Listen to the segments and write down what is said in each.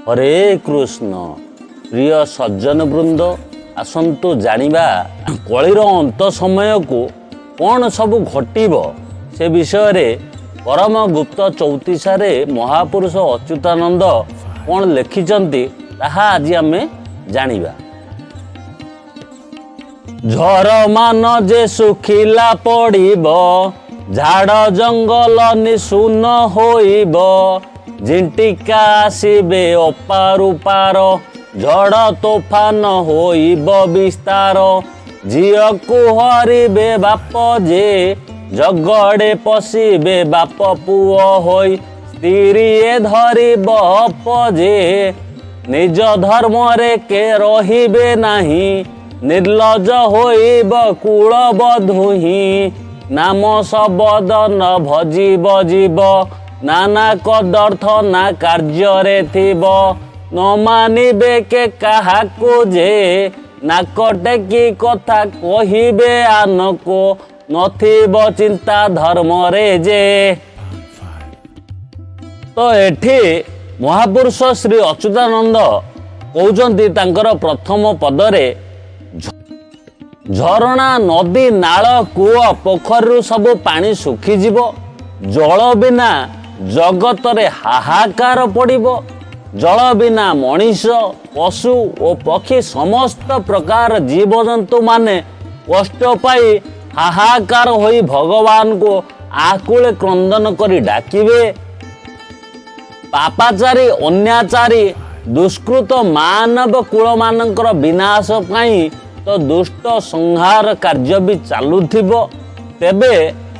हरे कृष्ण प्रिय सज्जन वृंद आसतु जानिबा कलिर अंत समय को कौन सब घटिब से विषय रे परम गुप्त चौतीसारे महापुरुष अच्युतानंद कौन लिखिचंती ताहा आज आमे जानिबा। झर मान जे सुखिला पड़िब झाड़ जंगल निशून होइब झिंटिका आसिबे अपारु पार झड़ तोफान होइब विस्तार झियो को हरिबे बाप जे जगड़े पशिबे बाप पुओ होई स्त्रीए धरिब अप जे निज धर्म रे के रहिबे नाही निर्लज होइब कुल बधुही नाम शबद न भजिब जीव नाना कदर्थ ना कार्य रे थिब न मानिबे के काहाकु जे नाकटे की कथा कहिबे आनको नथिब चिंता धर्म रे जे। तो एठी महापुरुष श्री अच्युतानंद कहउचंती तांकर प्रथम पदरे झरणा नदी नाल कूଅ पोखरी सब पानी सुखी जीव जल बिना जगत रे हाहाकार पड़िब जल बिना मनीष पशु और पक्षी समस्त प्रकार जीवजंतु माने कष्ट पाई हाहाकार होई भगवान को आकुले क्रंदन करी डाकिबे पापाचारी अन्याचारी दुष्कृत मानव कुल मानकर विनाश पाई तो दुष्ट संहार कार्य भी चालुथिबो तेबे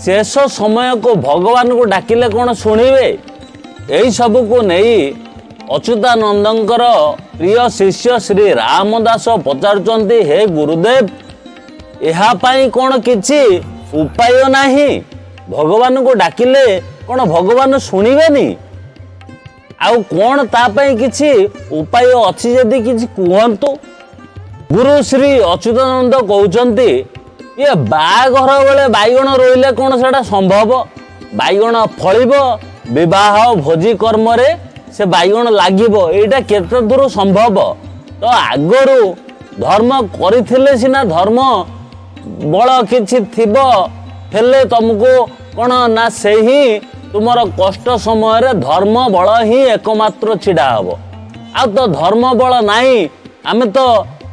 शेष समय को भगवान को डाकिले कौन शुणिबे। यही सब को नहीं अच्युतानंदंकर प्रिय शिष्य श्री रामदास पचारुचंती हे गुरुदेव एहा पाई कौन किछि उपाय नाही भगवान को डाकिले कौन भगवान शुणिबेनी आउ कौन ता पाई किछि उपाय अछि जदि किछि कुहंतु। गुरु श्री अच्युतानंद कहउचंती ये बाघर बेले बैगण रोइले कौन सेटा संभव बैगण फलिब विवाह भोजी कर्म रे से बैगण लागिब एटा केते दूर संभव। तो आगरू धर्म करिथिले सिना धर्म बल किछि थिबो हेले तुमको कौन ना सेही तुमर कष्ट समय रे धर्म बल ही एकमात्र छिड़ा हबो आ तो धर्म बल नाही आमे तो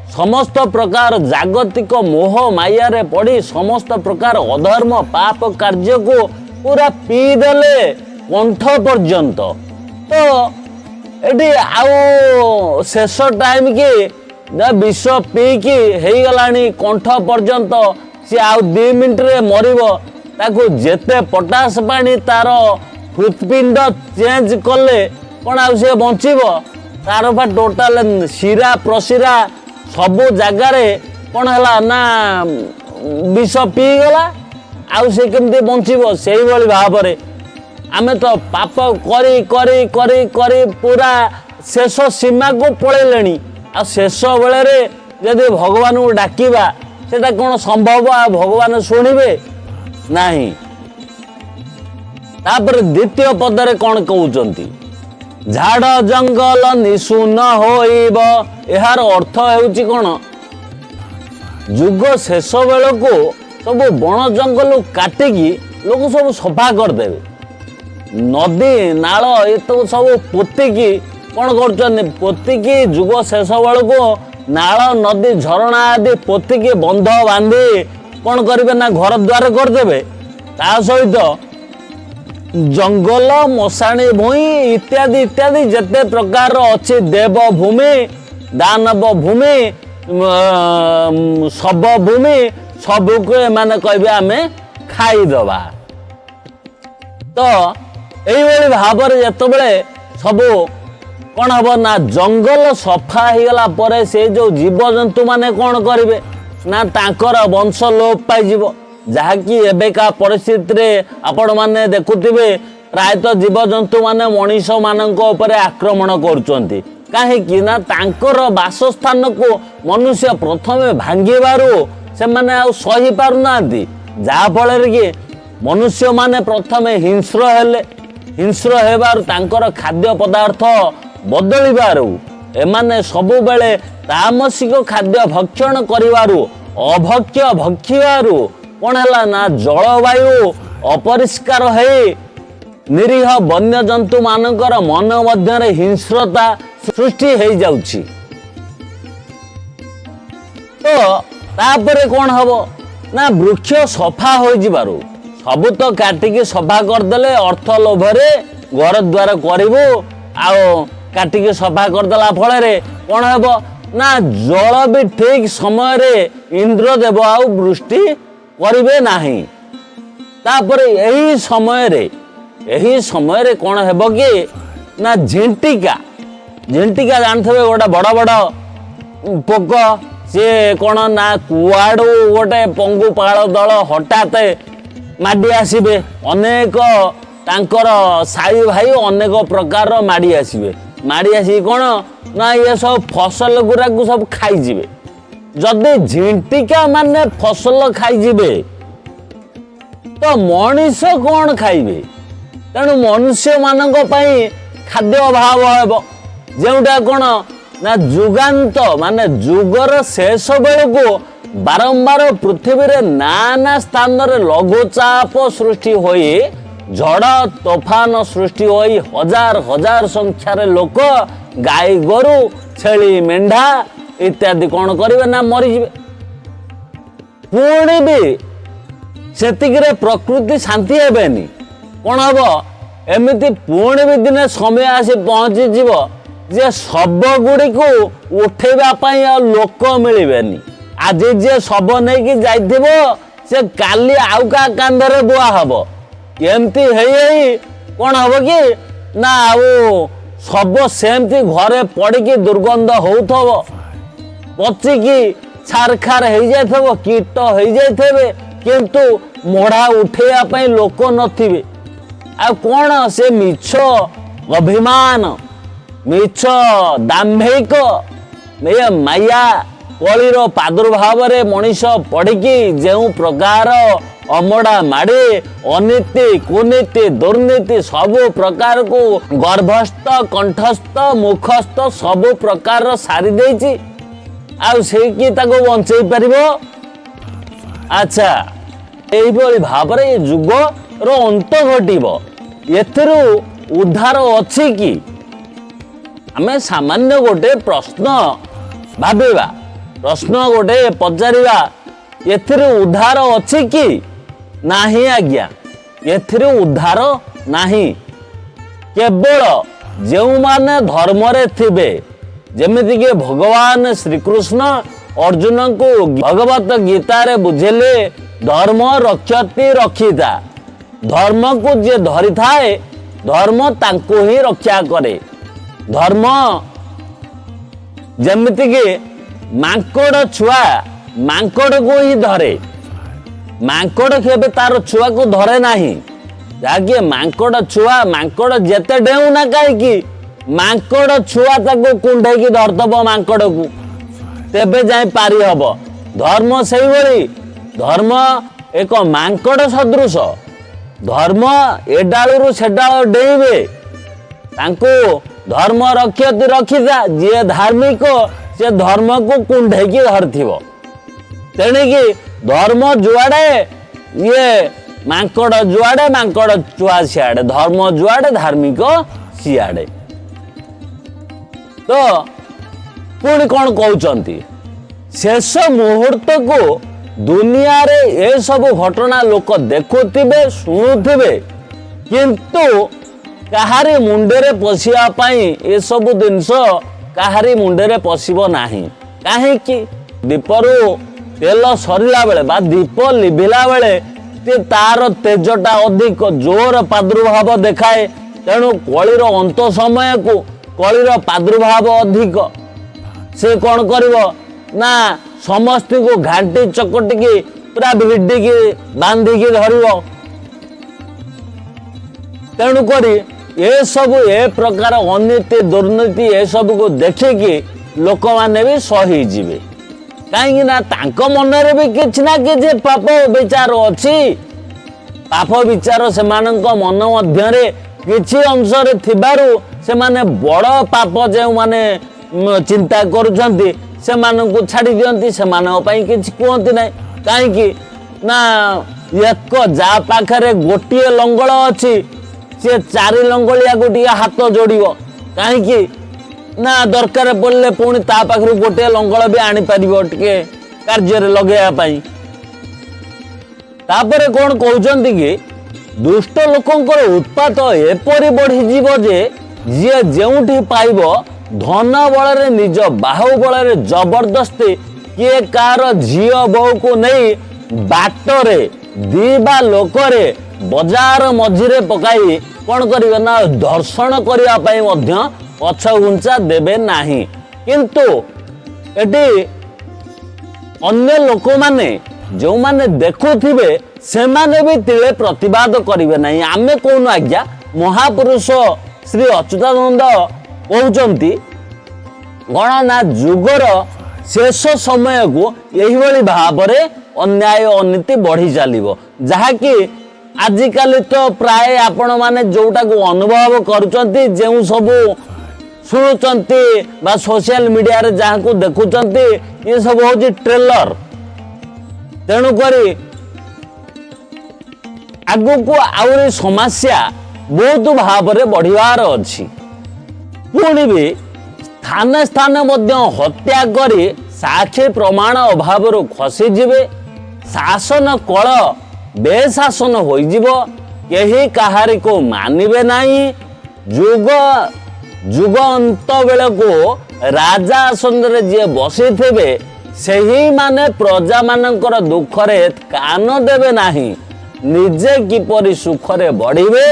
समस्त प्रकार जागतिक मोह माया रे पड़ी समस्त प्रकार अधर्म पाप कार्य को पूरा पी देले कंठ पर्यंत। तो एटी आउ शेष टाइम की विष पीकी हेई गलानी कंठ पर्यंत सी आउ 2 मिनिट रे मरिबो ताको जेते पटास पानी तार हृत्पिंड चेंज कले कौन आउ से बंचिबो तार बा टोटाल शिरा प्रशिरा सबु जगारे कौन है ना विष पी गला आउ से केमती बंचिबो सेही भली भाव रे आमे तो पाप करी करी करी करी पूरा शेष सीमा को पळेलेनी आ शेष बेले रे यदि भगवान को डाकिबा सेटा कौन संभव आ भगवान शुणिबे नाही। तापर द्वितीय पदरे कौन कहउचंती झाड़ जंगल निशून होइब यार अर्थ हेउची कौन युग शेष बेल को सब बण जंगल काटिकी लोक सब सफा करदेवे नदी नाल ये तो सब पोतिकी कौन कर पोतिकी युग शेष बेल को नाल नदी झरणा आदि पोतिकी बंध बांधी कौन करेंगे ना घर द्वार करदेवे ता सहित जंगल मशाणी भूई इत्यादि इत्यादि जते प्रकार अच्छी देव भूमि दानव भूमि सब भूमि सबको माने कहबे आमे खाईदबा। तो यही भाव में जिते सब कौन हम ना जंगल सफा हो गला परे से जो जीवजंतु माने कौन करेंगे ना तांकर वंश लोप पाइब जहाँकि एबेका परिस्थिति रे आपण माने देखुथिबे प्रायतः जीवजंतु माने मनीष मानक ऊपर आक्रमण करुचंती काहेकि ना तांकर वासस्थान को मनुष्य प्रथमे भांगिबारु से माने आ सही पारु नांती जहा फल कि मनुष्य माने प्रथमे हिंस्र हेले हिंस्र हेबार तांकर खाद्य पदार्थ ବଦଳିବାରୁ ଏମାନେ ସବୁବେଳେ ତାମସିକ ଖାଦ୍ୟ ଭକ୍ଷଣ କରିବାରୁ ଅଭକ୍ଷ୍ୟ ଭକ୍ଷିବାରୁ କ'ଣ ହେଲା ନା ଜଳବାୟୁ ଅପରିଷ୍କାର ହେଇ ନିରୀହ ବନ୍ୟଜନ୍ତୁ ମାନଙ୍କର ମନ ମଧ୍ୟରେ ହିଂସ୍ରତା ସୃଷ୍ଟି ହେଇଯାଉଛି। ତ ତାପରେ କ'ଣ ହବ ନା ବୃକ୍ଷ ସଫା ହୋଇଯିବାରୁ ସବୁ ତ କାଟିକି ସଫା କରିଦେଲେ ଅର୍ଥ ଲୋଭରେ ଘର ଦ୍ୱାର କରିବୁ ଆଉ କାଟିକି ସଫା କରିଦେଲା ଫଳରେ କ'ଣ ହେବ ନା ଜଳ ବି ଠିକ ସମୟରେ ଇନ୍ଦ୍ରଦେବ ଆଉ ବୃଷ୍ଟି କରିବେ ନାହିଁ। ତାପରେ ଏହି ସମୟରେ କ'ଣ ହେବ କି ନା ଝିଣ୍ଟିକା ଜାଣିଥିବେ ଗୋଟେ ବଡ଼ ବଡ଼ ପୋକ, ସିଏ କ'ଣ ନା କୁଆଡ଼ୁ ଗୋଟେ ପଙ୍ଗୁପାଳ ଦଳ ହଠାତ୍ ମାଡ଼ି ଆସିବେ, ଅନେକ ତାଙ୍କର ସାଇ ଭାଇ ଅନେକ ପ୍ରକାରର ମାଡ଼ି ଆସିବେ। ମାଡ଼ି ଆସିକି କ'ଣ ନା ଇଏ ସବୁ ଫସଲ ଗୁଡ଼ାକୁ ସବୁ ଖାଇଯିବେ। ଯଦି ଝିଣ୍ଟିକା ମାନେ ଫସଲ ଖାଇଯିବେ ତ ମଣିଷ କ'ଣ ଖାଇବେ? ତେଣୁ ମନୁଷ୍ୟମାନଙ୍କ ପାଇଁ ଖାଦ୍ୟ ଅଭାବ ହେବ, ଯେଉଁଟା କ'ଣ ନା ଯୁଗାନ୍ତ ମାନେ ଯୁଗର ଶେଷ ବେଳକୁ ବାରମ୍ବାର ପୃଥିବୀରେ ନାନା ସ୍ଥାନରେ ଲଘୁଚାପ ସୃଷ୍ଟି ହୋଇ ଝଡ଼ ତୋଫାନ ସୃଷ୍ଟି ହୋଇ ହଜାର ହଜାର ସଂଖ୍ୟାରେ ଲୋକ ଗାଈ ଗୋରୁ ଛେଳି ମେଣ୍ଢା ଇତ୍ୟାଦି କ'ଣ କରିବେ ନା ମରିଯିବେ। ପୁଣି ବି ସେତିକିରେ ପ୍ରକୃତି ଶାନ୍ତି ହେବେନି, କ'ଣ ହବ ଏମିତି ପୁଣି ବି ଦିନେ ସମୟ ଆସି ପହଞ୍ଚିଯିବ ଯେ ଶବ ଗୁଡ଼ିକୁ ଉଠେଇବା ପାଇଁ ଆଉ ଲୋକ ମିଳିବେନି। ଆଜି ଯିଏ ଶବ ନେଇକି ଯାଇଥିବ ସେ କାଲି ଆଉ କାହା କାନ୍ଧରେ ବୁଆ ହବ। ଏମିତି ହେଇ କ'ଣ ହବ କି ନା ଆଉ ଶବ ସେମିତି ଘରେ ପଡ଼ିକି ଦୁର୍ଗନ୍ଧ ହଉଥିବ, ପଚିକି ଛାରଖାର ହେଇଯାଇଥିବ, କୀଟ ହେଇଯାଇଥିବେ, କିନ୍ତୁ ମୋଢ଼ା ଉଠେଇବା ପାଇଁ ଲୋକ ନଥିବେ। ଆଉ କ'ଣ ସେ ମିଛ ଅଭିମାନ, ମିଛ ଦାମ୍ଭିକ ମାୟା କଳିର ପ୍ରାଦୁର୍ଭାବରେ ମଣିଷ ପଡ଼ିକି ଯେଉଁ ପ୍ରକାର ଅମଡ଼ା ମାଡ଼ି ଅନୀତି କୁନୀତି ଦୁର୍ନୀତି ସବୁ ପ୍ରକାରକୁ ଗର୍ଭସ୍ଥ କଣ୍ଠସ୍ଥ ମୁଖସ୍ଥ ସବୁ ପ୍ରକାରର ସାରି ଦେଇଛି, ଆଉ ସେ କି ତାକୁ ବଞ୍ଚେଇ ପାରିବ? ଆଚ୍ଛା, ଏଇଭଳି ଭାବରେ ଏ ଯୁଗର ଅନ୍ତ ଘଟିବ। ଏଥିରୁ ଉଦ୍ଧାର ଅଛି କି? ଆମେ ସାମାନ୍ୟ ଗୋଟେ ପ୍ରଶ୍ନ ଭାବିବା, ପ୍ରଶ୍ନ ଗୋଟେ ପଚାରିବା, ଏଥିରୁ ଉଦ୍ଧାର ଅଛି କି? ନାହିଁ ଆଜ୍ଞା, ଏଥିରୁ ଉଦ୍ଧାର ନାହିଁ। କେବଳ ଯେଉଁମାନେ ଧର୍ମରେ ଥିବେ, ଯେମିତିକି ଭଗବାନ ଶ୍ରୀକୃଷ୍ଣ ଅର୍ଜୁନଙ୍କୁ ଭଗବତ ଗୀତାରେ ବୁଝେଇଲେ ଧର୍ମ ରକ୍ଷତି ରକ୍ଷିତା, ଧର୍ମକୁ ଯିଏ ଧରିଥାଏ ଧର୍ମ ତାଙ୍କୁ ହିଁ ରକ୍ଷା କରେ। ଧର୍ମ ଯେମିତିକି ମାଙ୍କଡ଼ ଛୁଆ ମାଙ୍କଡ଼କୁ ହିଁ ଧରେ, ମାଙ୍କଡ଼ କେବେ ତାର ଛୁଆକୁ ଧରେ ନାହିଁ। ଯାହାକି ମାଙ୍କଡ଼ ଛୁଆ, ମାଙ୍କଡ଼ ଯେତେ ଡେଉଁନା କାହିଁକି ମାଙ୍କଡ଼ ଛୁଆ ତାକୁ କୁଣ୍ଢେଇକି ଧରିଦବ ମାଙ୍କଡ଼କୁ, ତେବେ ଯାଇ ପାରି ହବ। ଧର୍ମ ସେଇଭଳି, ଧର୍ମ ଏକ ମାଙ୍କଡ଼ ସଦୃଶ। ଧର୍ମ ଏ ଡାଳରୁ ସେ ଡାଳ ଡେଇଁବେ, ତାଙ୍କୁ ଧର୍ମ ରକ୍ଷତି ରଖିତା, ଯିଏ ଧାର୍ମିକ ସେ ଧର୍ମକୁ କୁଣ୍ଢେଇକି ଧରିଥିବ। ତେଣିକି ଧର୍ମ ଯୁଆଡ଼େ ଇଏ ମାଙ୍କଡ଼ ଯୁଆଡ଼େ, ମାଙ୍କଡ଼ ଛୁଆ ସିଆଡ଼େ, ଧର୍ମ ଯୁଆଡ଼େ ଧାର୍ମିକ ସିଆଡ଼େ। ତ ପୁଣି କ'ଣ କହୁଛନ୍ତି, ଶେଷ ମୁହୂର୍ତ୍ତକୁ ଦୁନିଆରେ ଏସବୁ ଘଟଣା ଲୋକ ଦେଖୁଥିବେ ଶୁଣୁଥିବେ, କିନ୍ତୁ କାହାରି ମୁଣ୍ଡରେ ପଶିବା ପାଇଁ ଏସବୁ ଜିନିଷ କାହାରି ମୁଣ୍ଡରେ ପଶିବ ନାହିଁ। କାହିଁକି? ଦୀପରୁ ତେଲ ସରିଲା ବେଳେ ବା ଦୀପ ଲିଭିଲା ବେଳେ ତାର ତେଜଟା ଅଧିକ ଜୋର ପ୍ରାଦୁର୍ଭାବ ଦେଖାଏ। ତେଣୁ କଳିର ଅନ୍ତ ସମୟକୁ କଳିର ପ୍ରାଦୁର୍ଭାବ ଅଧିକ। ସେ କ'ଣ କରିବ ନା ସମସ୍ତଙ୍କୁ ଘାଣ୍ଟି ଚକଟିକି ପୁରା ଭିଡ଼ିକି ବାନ୍ଧିକି ଧରିବ। ତେଣୁକରି ଏସବୁ ଏ ପ୍ରକାର ଅନୀତି ଦୁର୍ନୀତି ଏସବୁକୁ ଦେଖିକି ଲୋକମାନେ ବି ସହିଯିବେ। କାହିଁକି ନା ତାଙ୍କ ମନରେ ବି କିଛି ନା କିଛି ପାପ ବିଚାର ଅଛି। ପାପ ବିଚାର ସେମାନଙ୍କ ମନ ମଧ୍ୟରେ किछि अंशरे थिबारु से माने बड़ पाप जो माने चिंता करुछंती से मानकु छाड़ी दियंती से मानक पई किछि कहंती नै काहे कि ना एक जा पाखरे गोटिए लंगल अछि से चारि लंगलिया गोटिए हाथ जोड़िबो काहे कि ना दरकार पड़ले पुणी ता पाखरु गोटे लंगल भी आनी परिबो टिके कार्य रे लगेया पई तापरे कोन कहउचंती कि दुष्ट लोकंकर उत्पात एपरि बढ़ी जीव जे जे जेउठी पाइबो धन बल निज बाहु बल जबरदस्ती किए कार झील बहु को नहीं बाटरे दीबा लोकरे बजार मझिरे पकाई कौन करिवे ना दर्शन करने पछ घुंचा देवे नाही किंतु एटी अन्य लोक माने जो माने देखुथिबे से माने भी तिले प्रतिवाद करिवे नाही आमे कोन आज्ञा महापुरुष श्री अच्युतानंद कहउचंती गण ना जुगर शेष समय को यही भली भाव अन्याय अनीति बढ़ी चलो जहाँकि आजिकल तो प्राय आपण माने जोटा को अनुभव करुचंती जो सब शुणुचंती बा सोशल मीडिया रे जहाँ को देखुचंती ये सब होची ट्रेलर तेणु करी आगु को आउरी समस्या बहुत भाव रे बढ़िवार अछि पुणी भी स्थान स्थान मध्य हत्या करी साक्षी प्रमाण अभाव खसी जिवे शासन कल बेशासन होइजिवो केही कहारी को मानिबे नाही जुग जुग अंत बेले को राजा आसन रे जे बसी थिबे सेही माने प्रजा मानकर दुख रे कान देबे नाही निजे किपरि सुख रे बढ़िबे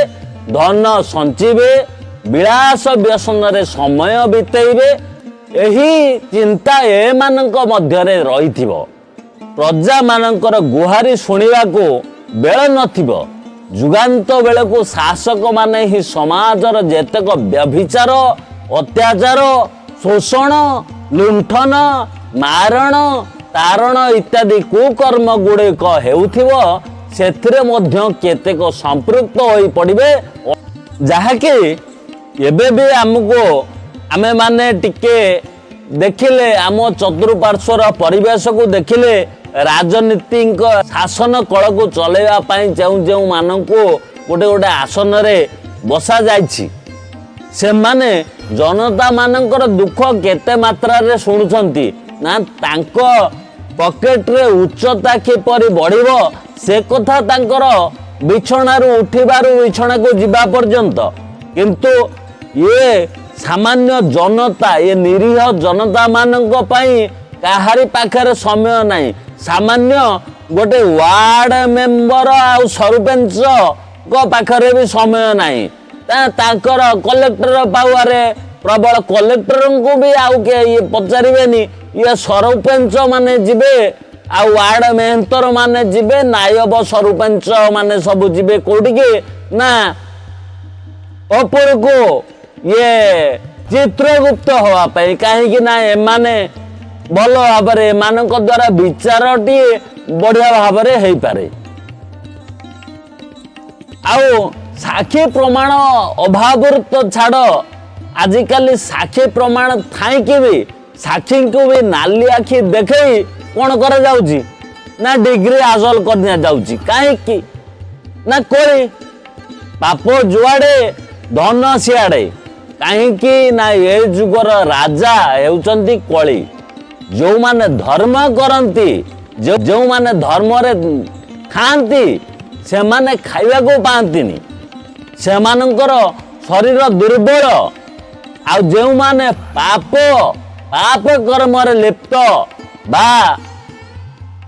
धन संचिबे विलास व्यसन रे समय बितेइबे एही चिंता ए मानक मध्य रे रहिथिबो प्रजा मानकर गुहारी शुणा को बेल नथिबो जुगांत बेले को शासक माने ही समाजर जेतक व्यभिचार अत्याचार शोषण लुंठन मारण तारण इत्यादि कुकर्म गुड़िक हेउथिबो सेथिरे मध्य केतेक संपृक्त होई पड़िबे जहाँकि एबे भी हमको आमे माने टिके देखिले आम चतुर्पार्श्वर परिवेश को देखिले राजनीति शासन कल को चलेवा पाई जो जो मानकु गोटे गोटे आसन रे बसा जाइछि से माने जनता मानकर दुख केते मात्रा रे सुनुचंती ना तांको पॉकेट रे उच्चता किपरि बढ़िबो से कथा तांकर बिछणारू उठिबारू बिछणा को जीवा पर्यंत किंतु ये सामान्य जनता ये निरीह जनता मानक पई काहारी पाखरे समय नाही सामान्य गोटे वार्ड मेंबर आ सरपंच को पाखरे भी समय नाही ताकर कलेक्टर पावारे प्रबल कलेक्टर को भी आउ के ये पचारिबेनी ये सरपंच माने जिबे आ वार्ड मेंबर माने जिबे नायब सरपंच माने सब जिबे कोठी के ना ऊपर को ये चित्रगुप्त हवा पाई कहीं ना एमाने भल भाव एमानक द्वारा विचारटी बढ़िया भाव हो पारे आउ साक्षी प्रमाण अभाव तो छाड़ आजिकल साक्षी प्रमाण थाई भी साक्षी को भी नाली आखि देखे कौन करा जाउची ना डिग्री हासिल करना जाउची कहीं ना कोई पाप जुआड़े धन सियाड़े कहीं ना ये जुगर राजा हेउचंती कली जो माने धर्म करती जो माने धर्म रे खाती से माने खाइबा को पांतिनी से मानकर शरीर दुर्बल आ जो माने पाप पाप कर्म रे लिप्त बा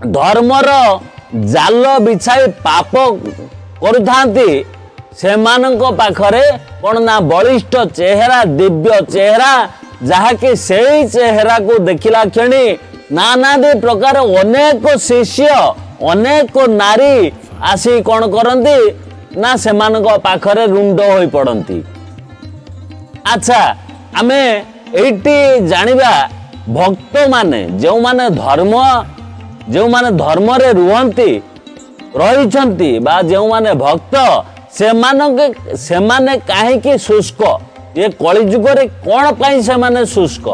धर्मर जाल बिछाई पाप करुथांती से मानक पाखरे कौन ना बलिष्ठ चेहरा दिव्य चेहरा जहाँकि से चेहरा को देखला क्षणी नानादी प्रकार अनेक शिष्य अनेक नारी आसी कौन करती ना से मानक पाखरे रुंड हो पड़ती। अच्छा आमे एटी जानिबा भक्त माने जो माने धर्म रे रुहंती रहिछंती बा जो माने भक्त ସେମାନେ କାହିଁକି ଶୁଷ୍କ? ଏ କଳିଯୁଗରେ କ'ଣ ପାଇଁ ସେମାନେ ଶୁଷ୍କ?